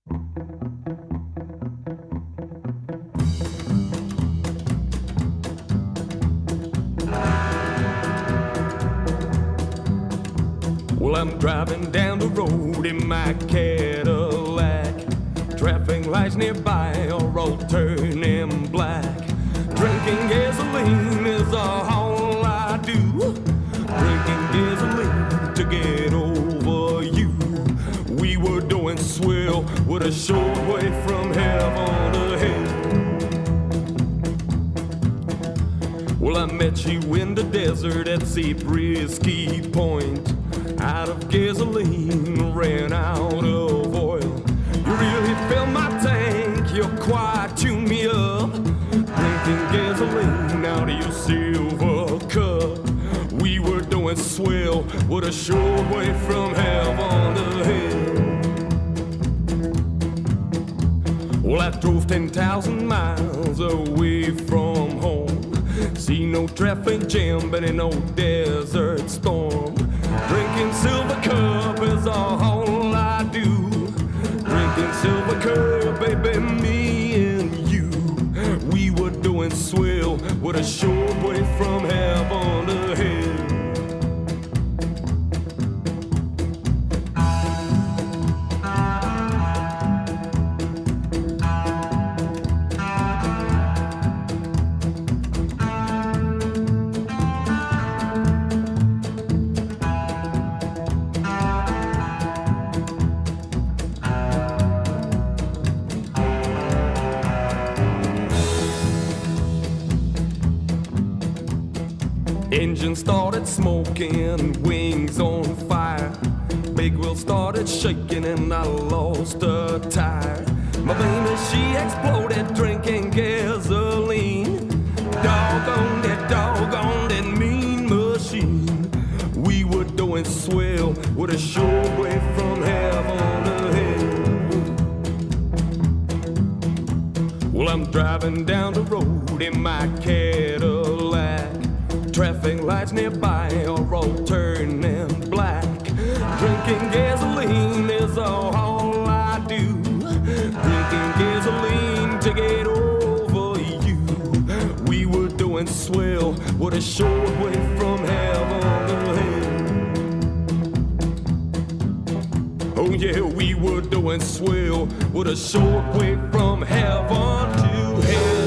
Well, I'm driving down the road in my Cadillac. Traffic lights nearby are all turning black. Drinking gasoline is all I do. Drinking gasoline to get over you. We were doing swell with a short way from heaven to hell. Well, I met you in the desert at Zabriskie Point. Out of gasoline, ran out of oil. You really filled my tank, you quite tuned me up. Drinking gasoline out of your silver cup. We were doing swell with a short way from heaven to hell. Well, I drove 10,000 miles away from home. See no traffic jam, but in no desert storm. Drinking silver cup is all I do. Drinking silver cup, baby, me and you. We were doing swell with a short way from heaven to hell. Engine started smoking, wings on fire. Big wheel started shaking and I lost a tire. My baby, she exploded drinking gasoline. Doggone that mean machine. We were doing swell with a short way from heaven to hell. Well, I'm driving down the road in my Cadillac. Traffic lights nearby are all turning black. Drinking gasoline is all I do. Drinking gasoline to get over you. We were doing swell with a short way from heaven to hell. Oh yeah, we were doing swell with a short way from heaven to hell.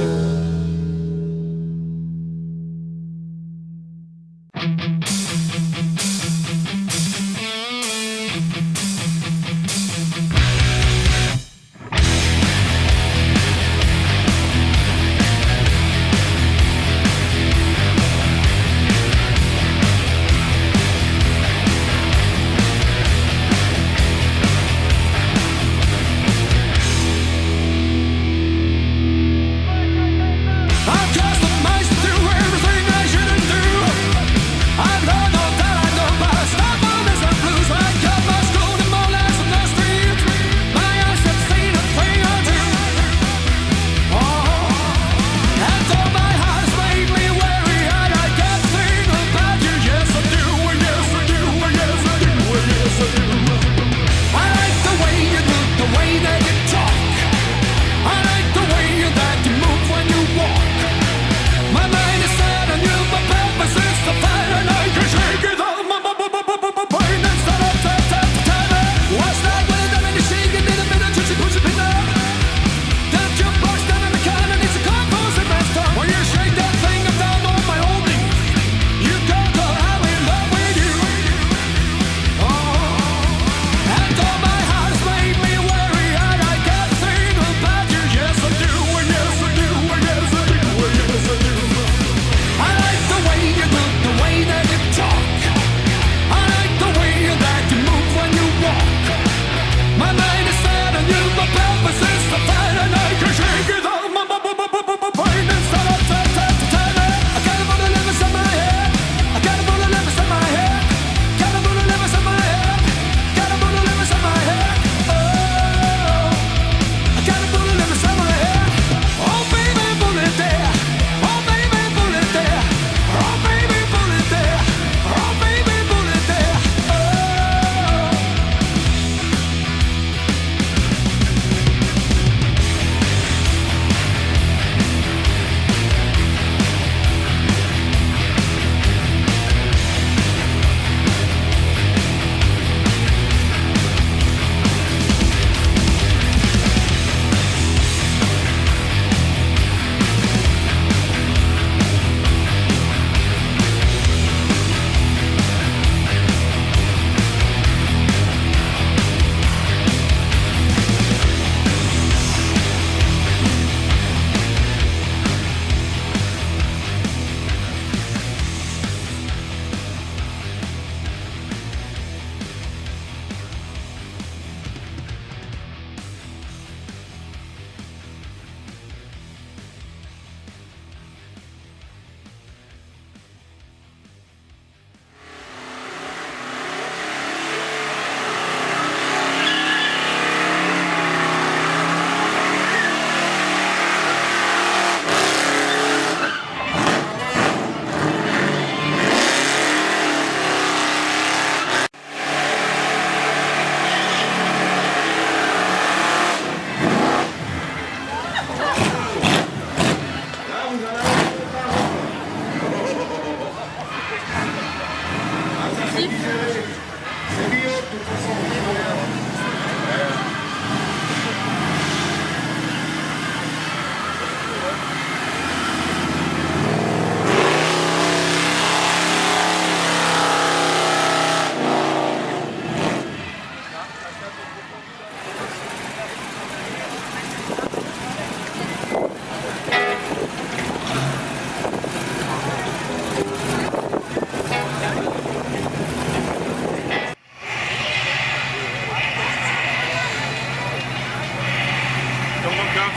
Alors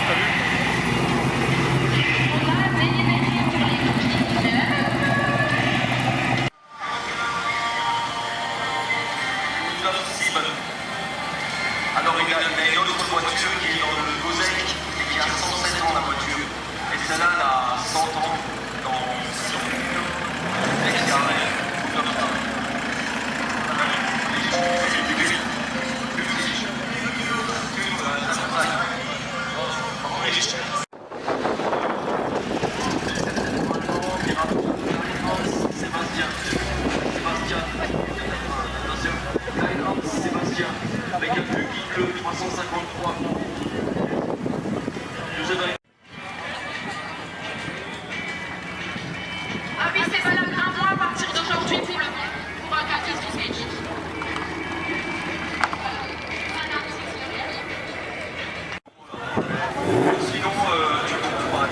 il y a une autre voiture qui est dans le Gozec et qui a 107 ans la voiture. Et celle-là elle a 100 ans dans 6 ans. Et qui arrive comme ça. Sébastien, avec un but qui clôt 353. Ah oui, c'est valable un mois à partir d'aujourd'hui pour un gratis du sketch. Sinon, tu comprends pas.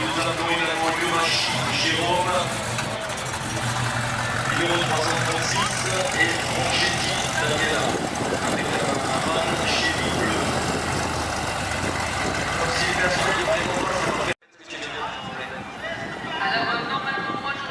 Nous avons également le Jérôme, numéro 336 et Franchetti Daniela, avec un van Chevy bleu. Comme si les personnes de vraiment pas savoir ce que tu veux dire. Alors, normalement, moi je...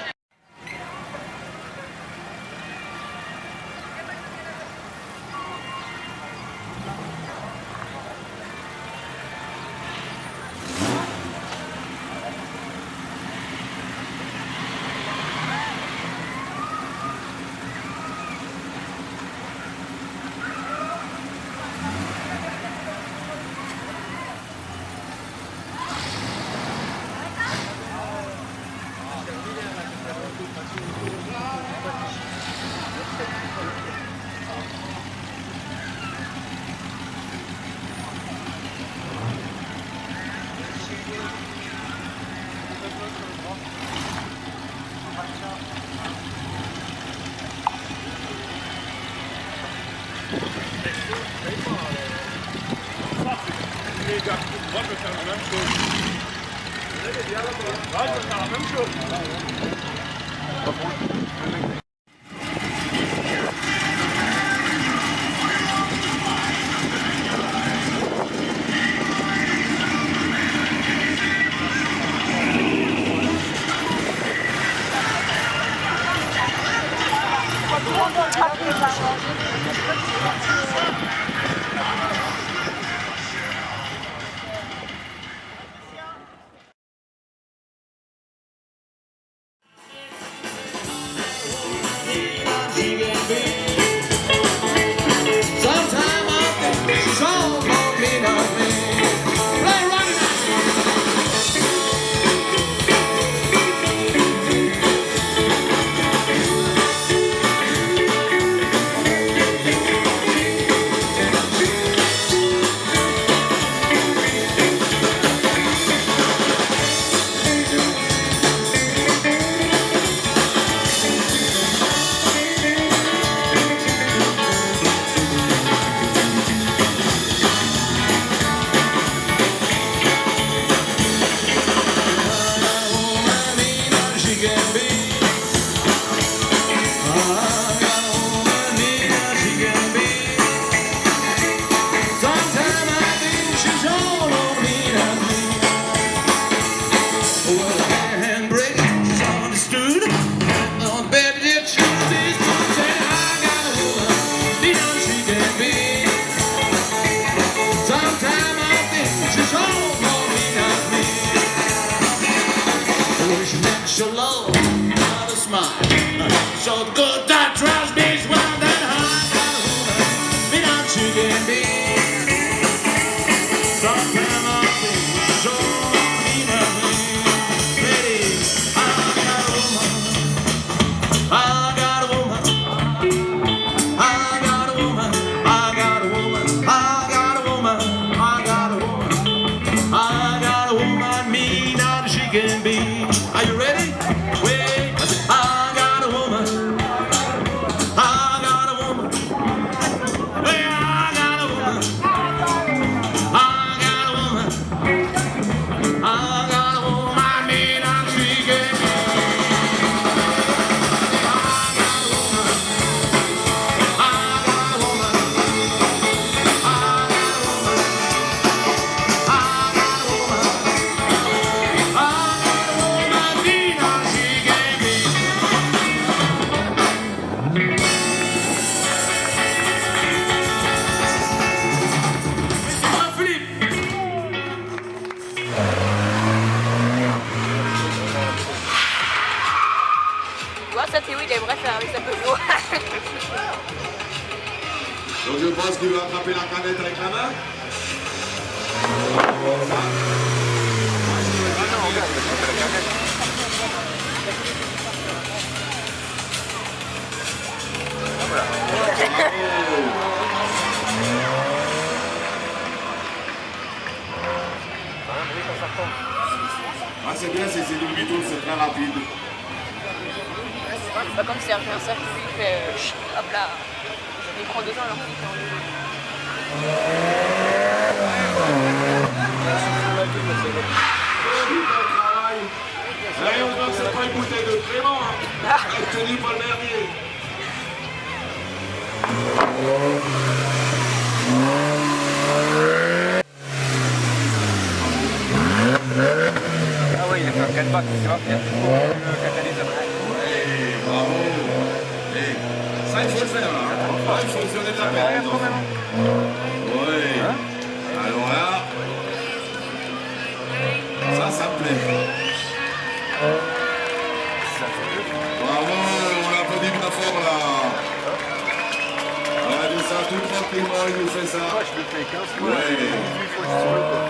Your love, not a smile. So good that drives me wild and high. Got a woman, me not chicken bean. Sometimes I think so mean of me. Lady, I got a woman. I got a woman. I got a woman. I got a woman. I got a woman. I got a woman. I got a woman, me not a chicken bean. Are you ready? Wait, I got a woman. Donc je pense qu'il va attraper la canette avec la main. Ah, c'est bien, c'est demi-tour, c'est très rapide. C'est pas comme si un circuit fait hop là, il prend 2 ans alors qu'il fait en 2 Allez, on voit que c'est pas une bouteille de Clément, hein. Tenu par le merdier. Ah oui, il a fait un 4 bacs, tu vois, il y a le catalyseur. Ouais, bravo. Et ça, il faut le faire, là. Il faut se donner de la période. Oui. Alors là, ça me plaît. Bravo, on applaudit bien fort, là. Regardez ça, tout tranquillement, il nous fait ça. Moi, je le fais 15 fois. Ouais. 18 fois si tu veux, quoi.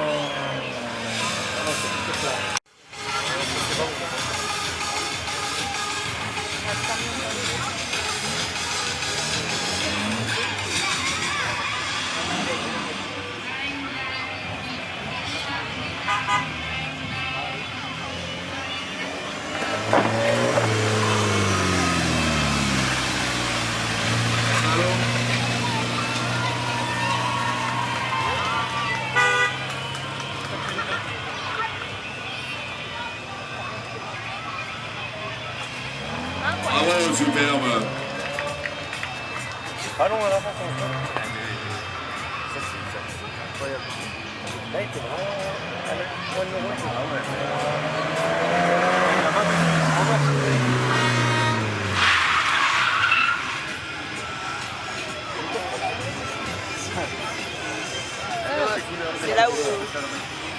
Bravo, superbe. Allons à la fin, on fait. Ça, c'est incroyable. Là, il était vraiment à la pointe de l'eau. Ah ouais. La main, C'est là où,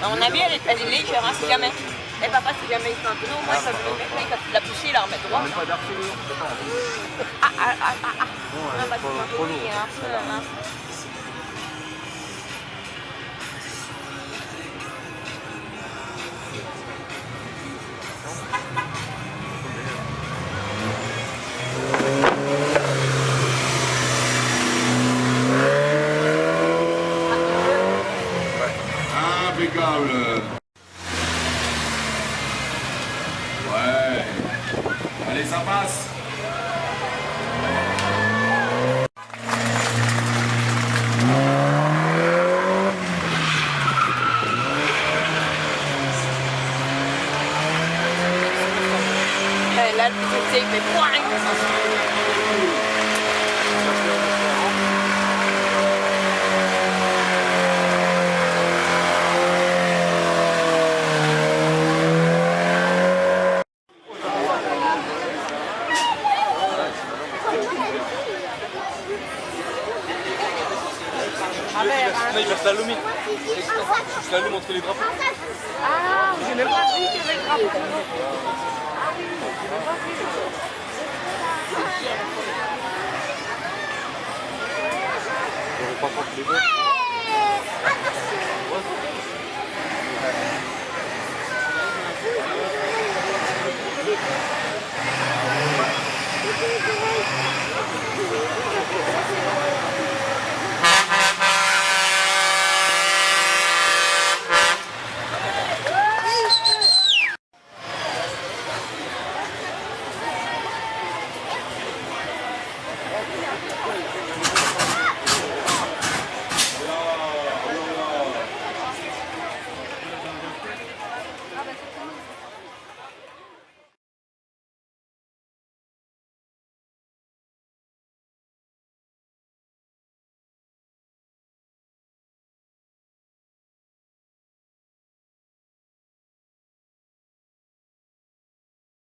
à mon avis, elle est légère, hein, si jamais. Et papa, si jamais il fait un peu d'eau, moi, ça veut le mettre, il la pousser, la remettre droit. pas d'arceleur. Non, parce que c'est un peu oui, hein, un peu, hein. Impeccable. Ouais. Allez, ça passe. Là, le petit il fait poing. Là, il va se l'allumer. Je l'allume entre les drapeaux. Ah, j'ai même pas vu qu'il y avait le drapeau. Ah oui, j'ai même pas vu. On va pas prendre les deux.